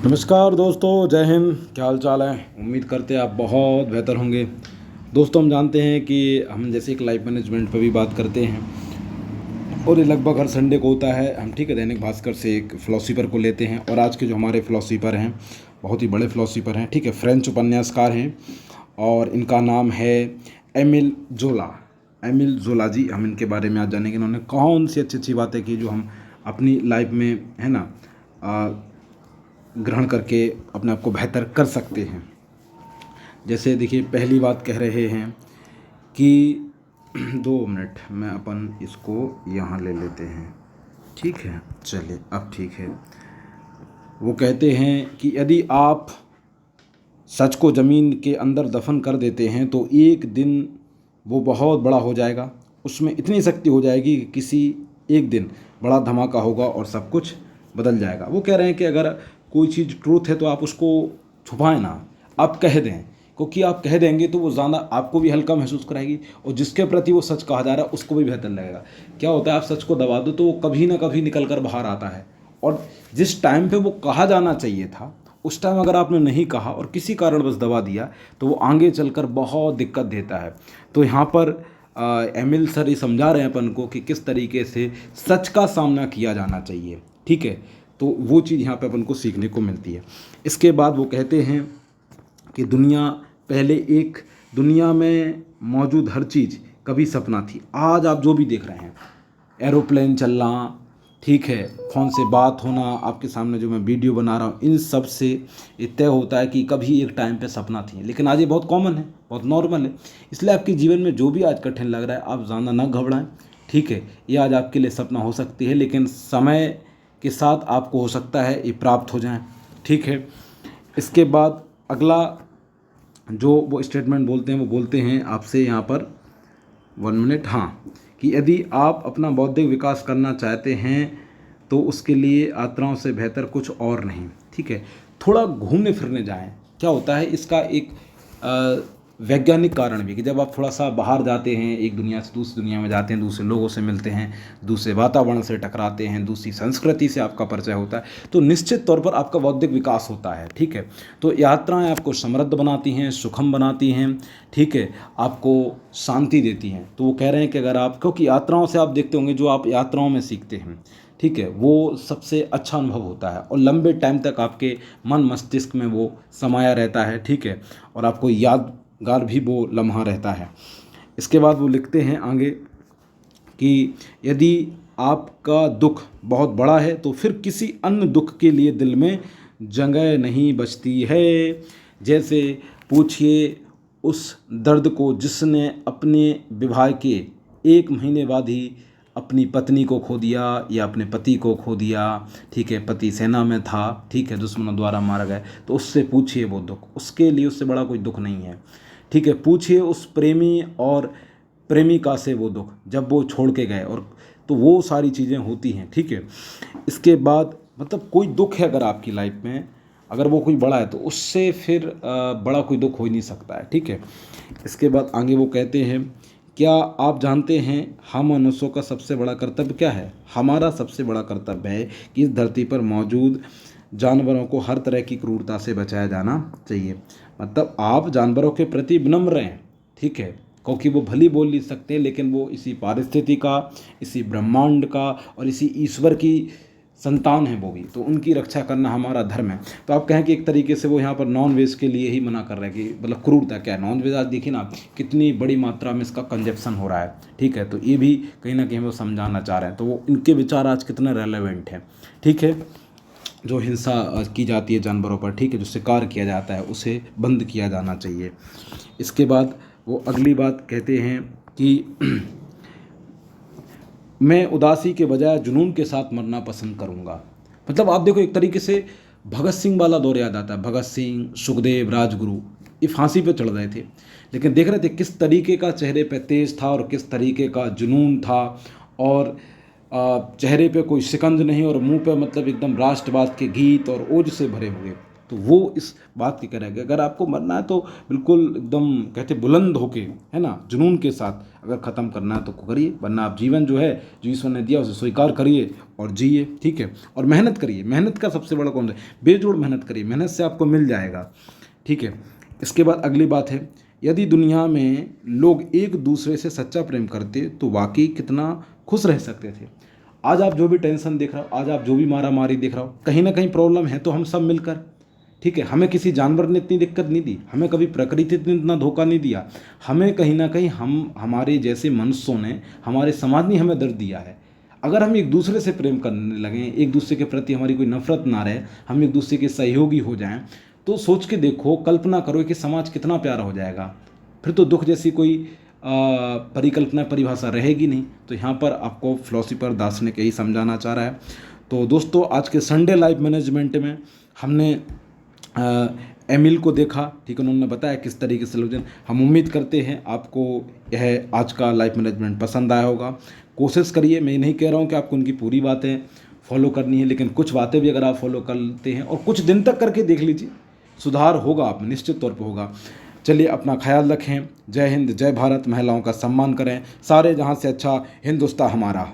नमस्कार दोस्तों, जय हिंद। क्या हाल चाल है? उम्मीद करते हैं आप बहुत बेहतर होंगे। दोस्तों, हम जानते हैं कि हम जैसे एक लाइफ मैनेजमेंट पर भी बात करते हैं और ये लगभग हर संडे को होता है। हम ठीक है दैनिक भास्कर से एक फ़िलॉसफर को लेते हैं और आज के जो हमारे फ़िलॉसफर हैं बहुत ही बड़े फ़िलॉसफर हैं। ठीक है, फ्रेंच उपन्यासकार हैं और इनका नाम है एमिल ज़ोला। एमिल ज़ोला जी, हम इनके बारे में आज जानेंगे इन्होंने कौन सी अच्छी अच्छी बातें की जो हम अपनी लाइफ में है ना ग्रहण करके अपने आप को बेहतर कर सकते हैं। जैसे देखिए, पहली बात कह रहे हैं कि 2 मिनट में अपन इसको यहाँ ले लेते हैं। ठीक है, चलिए अब ठीक है। वो कहते हैं कि यदि आप सच को ज़मीन के अंदर दफन कर देते हैं तो एक दिन वो बहुत बड़ा हो जाएगा। उसमें इतनी शक्ति हो जाएगी कि किसी एक दिन बड़ा धमाका होगा और सब कुछ बदल जाएगा। वो कह रहे हैं कि अगर कोई चीज़ ट्रूथ है तो आप उसको छुपाएं ना, आप कह दें, क्योंकि आप कह देंगे तो वो ज़्यादा आपको भी हल्का महसूस कराएगी और जिसके प्रति वो सच कहा जा रहा है उसको भी बेहतर लगेगा। क्या होता है, आप सच को दबा दो तो वो कभी ना कभी निकल कर बाहर आता है और जिस टाइम पे वो कहा जाना चाहिए था उस टाइम अगर आपने नहीं कहा और किसी कारणवश दबा दिया तो वो आगे चलकर बहुत दिक्कत देता है। तो यहाँ पर एमिल सर ये समझा रहे हैं अपन को कि किस तरीके से सच का सामना किया जाना चाहिए। ठीक है, तो वो चीज़ यहाँ पे अपन को सीखने को मिलती है। इसके बाद वो कहते हैं कि दुनिया में मौजूद हर चीज़ कभी सपना थी। आज आप जो भी देख रहे हैं, एरोप्लेन चलना, ठीक है, फ़ोन से बात होना, आपके सामने जो मैं वीडियो बना रहा हूँ, इन सब से ये तय होता है कि कभी एक टाइम पे सपना थी। लेकिन आज ये बहुत कॉमन है, बहुत नॉर्मल है। इसलिए आपके जीवन में जो भी आज कठिन लग रहा है आप ज़्यादा ना घबराएं। ठीक है, ये आज आपके लिए सपना हो सकती है लेकिन समय के साथ आपको हो सकता है ये प्राप्त हो जाए। ठीक है, इसके बाद अगला जो वो स्टेटमेंट बोलते हैं वो बोलते हैं आपसे यहाँ पर 1 मिनट, हाँ, कि यदि आप अपना बौद्धिक विकास करना चाहते हैं तो उसके लिए यात्राओं से बेहतर कुछ और नहीं। ठीक है, थोड़ा घूमने फिरने जाएं। क्या होता है, इसका एक वैज्ञानिक कारण भी कि जब आप थोड़ा सा बाहर जाते हैं, एक दुनिया से दूसरी दुनिया में जाते हैं, दूसरे लोगों से मिलते हैं, दूसरे वातावरण से टकराते हैं, दूसरी संस्कृति से आपका परिचय होता है तो निश्चित तौर पर आपका बौद्धिक विकास होता है। ठीक है, तो यात्राएं आपको समृद्ध बनाती हैं, सुखम बनाती हैं। ठीक है, आपको शांति देती हैं। तो वो कह रहे हैं कि अगर आप, क्योंकि यात्राओं से आप देखते होंगे जो आप यात्राओं में सीखते हैं, ठीक है, वो सबसे अच्छा अनुभव होता है और लंबे टाइम तक आपके मन मस्तिष्क में वो समाया रहता है। ठीक है, और आपको यादगार भी वो लम्हा रहता है। इसके बाद वो लिखते हैं आगे कि यदि आपका दुख बहुत बड़ा है तो फिर किसी अन्य दुख के लिए दिल में जगह नहीं बचती है। जैसे पूछिए उस दर्द को जिसने अपने विवाह के 1 महीने बाद ही अपनी पत्नी को खो दिया या अपने पति को खो दिया। ठीक है, पति सेना में था, ठीक है, दुश्मनों द्वारा मारा गया, तो उससे पूछिए वो दुख, उसके लिए उससे बड़ा कोई दुख नहीं है। ठीक है, पूछिए उस प्रेमी और प्रेमिका से वो दुख जब वो छोड़ के गए, और तो वो सारी चीज़ें होती हैं। ठीक है, इसके बाद मतलब कोई दुख है अगर आपकी लाइफ में, अगर वो कोई बड़ा है तो उससे फिर बड़ा कोई दुख हो ही नहीं सकता है। ठीक है, इसके बाद आगे वो कहते हैं, क्या आप जानते हैं हम मनुष्यों का सबसे बड़ा कर्तव्य क्या है? हमारा सबसे बड़ा कर्तव्य है कि इस धरती पर मौजूद जानवरों को हर तरह की क्रूरता से बचाया जाना चाहिए। मतलब आप जानवरों के प्रति विनम्र रहें। ठीक है, क्योंकि वो भली बोल नहीं सकते लेकिन वो इसी पारिस्थिति का, इसी ब्रह्मांड का और इसी ईश्वर की संतान है वो भी, तो उनकी रक्षा करना हमारा धर्म है। तो आप कहें कि एक तरीके से वो यहाँ पर नॉन वेज के लिए ही मना कर रहे हैं कि मतलब क्रूरता क्या है। नॉन वेज आज देखिए ना कितनी बड़ी मात्रा में इसका कंजप्शन हो रहा है। ठीक है, तो ये भी कहीं ना कहीं वो समझाना चाह रहे हैं। तो वो इनके विचार आज कितने रेलेवेंट हैं। ठीक है, जो हिंसा की जाती है जानवरों पर, ठीक है, जो शिकार किया जाता है उसे बंद किया जाना चाहिए। इसके बाद वो अगली बात कहते हैं कि मैं उदासी के बजाय जुनून के साथ मरना पसंद करूंगा। मतलब आप देखो, एक तरीके से भगत सिंह वाला दौर याद आता है। भगत सिंह, सुखदेव, राजगुरु ये फांसी पे चढ़ रहे थे लेकिन देख रहे थे किस तरीके का चेहरे पे तेज था और किस तरीके का जुनून था, और चेहरे पे कोई शिकंज नहीं और मुंह पे मतलब एकदम राष्ट्रवाद के गीत और ओज से भरे हुए। तो वो इस बात की करेगा। अगर आपको मरना है तो बिल्कुल एकदम कहते बुलंद होके, है ना, जुनून के साथ अगर ख़त्म करना है तो करिए, वरना आप जीवन जो है जो ईश्वर ने दिया उसे स्वीकार करिए और जिए, ठीक है। और मेहनत करिए, मेहनत का सबसे बड़ा कौन है, बेजोड़ मेहनत करिए, मेहनत से आपको मिल जाएगा, ठीक है। इसके बाद अगली बात है, यदि दुनिया में लोग एक दूसरे से सच्चा प्रेम करते तो वाकई कितना खुश रह सकते थे। आज आप जो भी टेंशन देख रहे हो, आज आप जो भी मारा मारी देख रहे हो, कहीं ना कहीं प्रॉब्लम है तो हम सब मिलकर, ठीक है। हमें किसी जानवर ने इतनी दिक्कत नहीं दी, हमें कभी प्रकृति ने इतना धोखा नहीं दिया, हमें कहीं ना कहीं हमारे जैसे मनुष्यों ने, हमारे समाज ने हमें दर्द दिया है। अगर हम एक दूसरे से प्रेम करने लगें, एक दूसरे के प्रति हमारी कोई नफरत ना रहे, हम एक दूसरे के सहयोगी हो जाएं, तो सोच के देखो, कल्पना करो कि समाज कितना प्यारा हो जाएगा। फिर तो दुख जैसी कोई परिकल्पना परिभाषा रहेगी नहीं। तो यहाँ पर आपको फिलोसोफर दार्शनिक यही समझाना चाह रहा है। तो दोस्तों, आज के संडे लाइफ मैनेजमेंट में हमने एमिल को देखा, ठीक है, उन्होंने बताया किस तरीके से लोग, हम उम्मीद करते हैं आपको यह आज का लाइफ मैनेजमेंट पसंद आया होगा। कोशिश करिए, मैं नहीं कह रहा हूँ कि आपको उनकी पूरी बातें फॉलो करनी है, लेकिन कुछ बातें भी अगर आप फॉलो करते हैं और कुछ दिन तक करके देख लीजिए, सुधार होगा, आप निश्चित तौर पर होगा। चलिए, अपना ख्याल रखें। जय हिंद, जय भारत। महिलाओं का सम्मान करें। सारे जहाँ से अच्छा हिंदुस्तान हमारा।